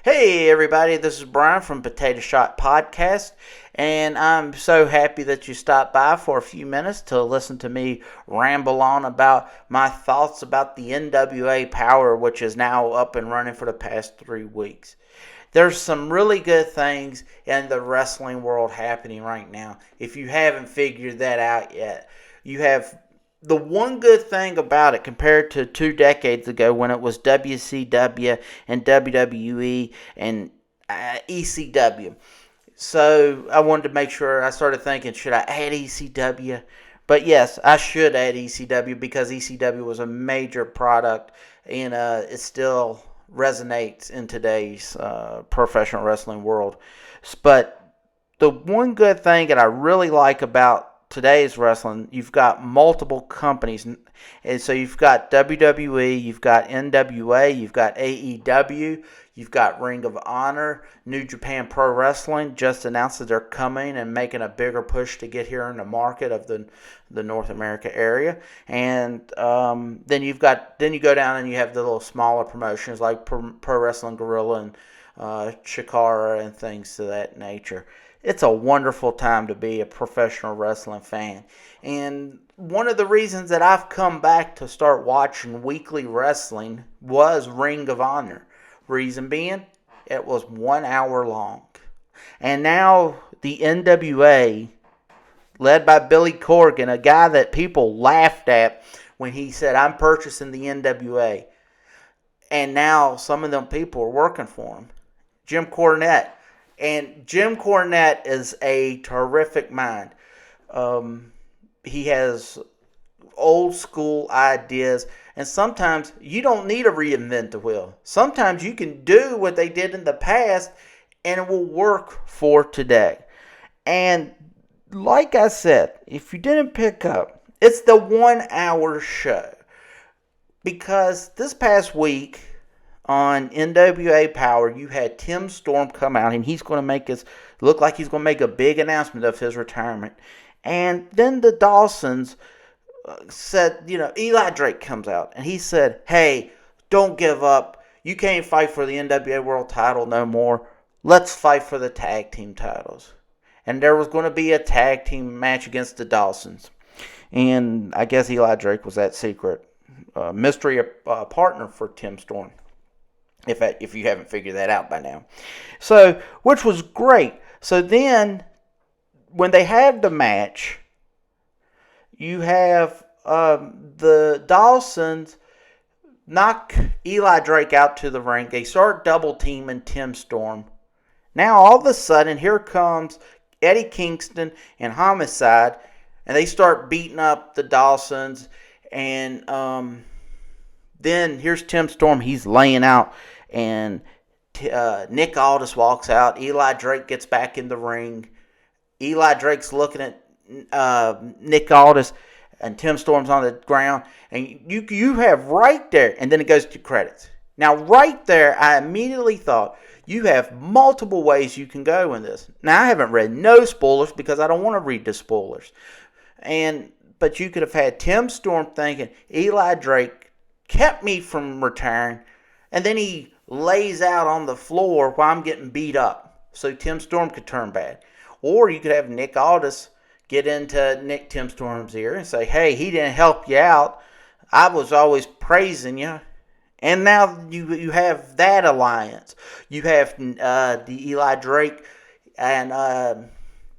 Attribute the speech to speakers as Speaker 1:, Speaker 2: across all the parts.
Speaker 1: Hey everybody, this is Brian from Potato Shot Podcast, and I'm so happy that you stopped by for a few minutes to listen to me ramble on about my thoughts about the NWA POWERRR, which is now up and running for the past 3 weeks. There's some really good things in the wrestling world happening right now. If you haven't figured that out yet, you have the one good thing about it compared to 2 decades ago when it was WCW and WWE and ECW. So I wanted to make sure. I started thinking, should I add ECW? But yes, I should add ECW because ECW was a major product and it still resonates in today's professional wrestling world. But the one good thing that I really like about today's wrestling, you've got multiple companies, and so you've got WWE, you've got NWA, you've got AEW, you've got Ring of Honor, New Japan Pro Wrestling just announced that they're coming and making a bigger push to get here in the market of the North America area, and then you go down and you have the little smaller promotions like Pro Wrestling Guerrilla and Chikara and things to that nature. It's a wonderful time to be a professional wrestling fan. And one of the reasons that I've come back to start watching weekly wrestling was Ring of Honor. Reason being, it was 1 hour long. And now the NWA, led by Billy Corgan, a guy that people laughed at when he said, I'm purchasing the NWA. And now some of them people are working for him. Jim Cornette. And Jim Cornette is a terrific mind. He has old school ideas, and sometimes you don't need to reinvent the wheel. Sometimes you can do what they did in the past, and it will work for today. And like I said, if you didn't pick up, it's the 1 hour show. Because this past week, on NWA Power, you had Tim Storm come out, and he's going to look like he's going to make a big announcement of his retirement. And then the Dawsons said, Eli Drake comes out, and he said, hey, don't give up. You can't fight for the NWA World title no more. Let's fight for the tag team titles. And there was going to be a tag team match against the Dawsons. And I guess Eli Drake was that secret mystery partner for Tim Storm. If you haven't figured that out by now. So, which was great. So then, when they have the match, you have the Dawsons knock Eli Drake out to the ring. They start double teaming Tim Storm. Now, all of a sudden, here comes Eddie Kingston and Homicide, and they start beating up the Dawsons. And then here's Tim Storm. He's laying out, and Nick Aldis walks out. Eli Drake gets back in the ring. Eli Drake's looking at Nick Aldis, and Tim Storm's on the ground. And you have right there, and then it goes to credits. Now, right there, I immediately thought, you have multiple ways you can go in this. Now, I haven't read no spoilers because I don't want to read the spoilers. But you could have had Tim Storm thinking, Eli Drake kept me from retiring, and then he lays out on the floor while I'm getting beat up so Tim Storm could turn bad. Or you could have Nick Aldis get into Tim Storm's ear and say, hey, he didn't help you out. I was always praising you. And now you have that alliance. You have the Eli Drake and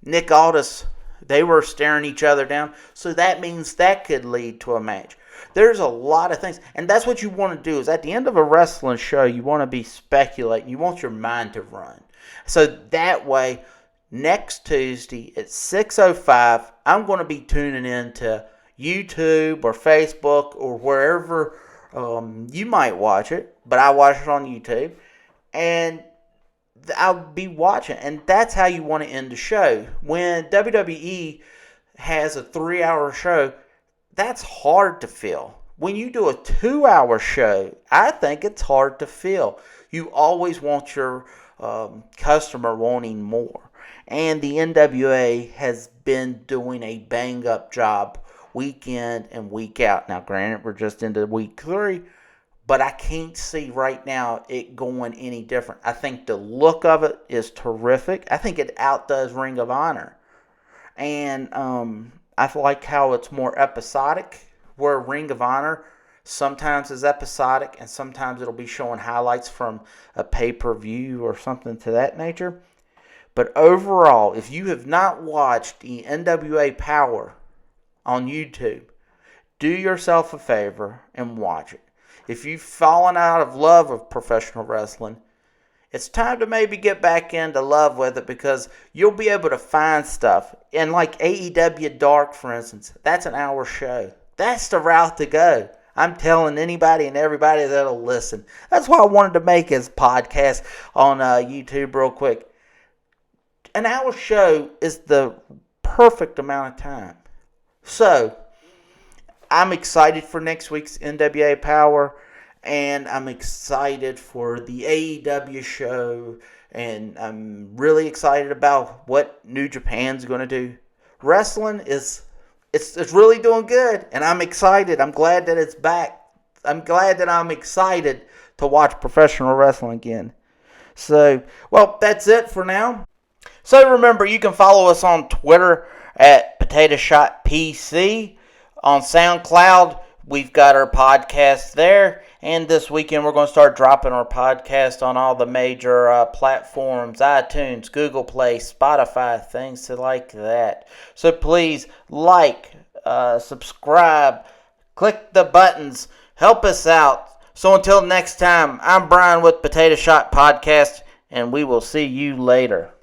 Speaker 1: Nick Aldis. They were staring each other down. So that means that could lead to a match. There's a lot of things. And that's what you want to do is at the end of a wrestling show, you want to be speculating. You want your mind to run. So that way, next Tuesday at 6:05, I'm going to be tuning in to YouTube or Facebook or wherever you might watch it. But I watch it on YouTube. And I'll be watching. And that's how you want to end the show. When WWE has a 3-hour show, that's hard to fill. When you do a 2-hour show, I think it's hard to fill. You always want your customer wanting more. And the NWA has been doing a bang-up job week in and week out. Now, granted, we're just into week 3, but I can't see right now it going any different. I think the look of it is terrific. I think it outdoes Ring of Honor. And I like how it's more episodic, where Ring of Honor sometimes is episodic and sometimes it'll be showing highlights from a pay-per-view or something to that nature. But overall, if you have not watched the NWA Power on YouTube, do yourself a favor and watch it. If you've fallen out of love with professional wrestling, it's time to maybe get back into love with it, because you'll be able to find stuff. And like AEW Dark, for instance, that's an hour show. That's the route to go. I'm telling anybody and everybody that'll listen. That's why I wanted to make this podcast on YouTube real quick. An hour show is the perfect amount of time. So, I'm excited for next week's NWA Power, and I'm excited for the AEW show, and I'm really excited about what New Japan's going to do. Wrestling it's really doing good, and I'm excited. I'm glad that it's back. I'm glad that I'm excited to watch professional wrestling again. So, well, that's it for now. So remember, you can follow us on Twitter at Potato Shot PC. On SoundCloud, we've got our podcast there. And this weekend, we're going to start dropping our podcast on all the major platforms: iTunes, Google Play, Spotify, things like that. So please like, subscribe, click the buttons, help us out. So until next time, I'm Brian with Potato Shot Podcast, and we will see you later.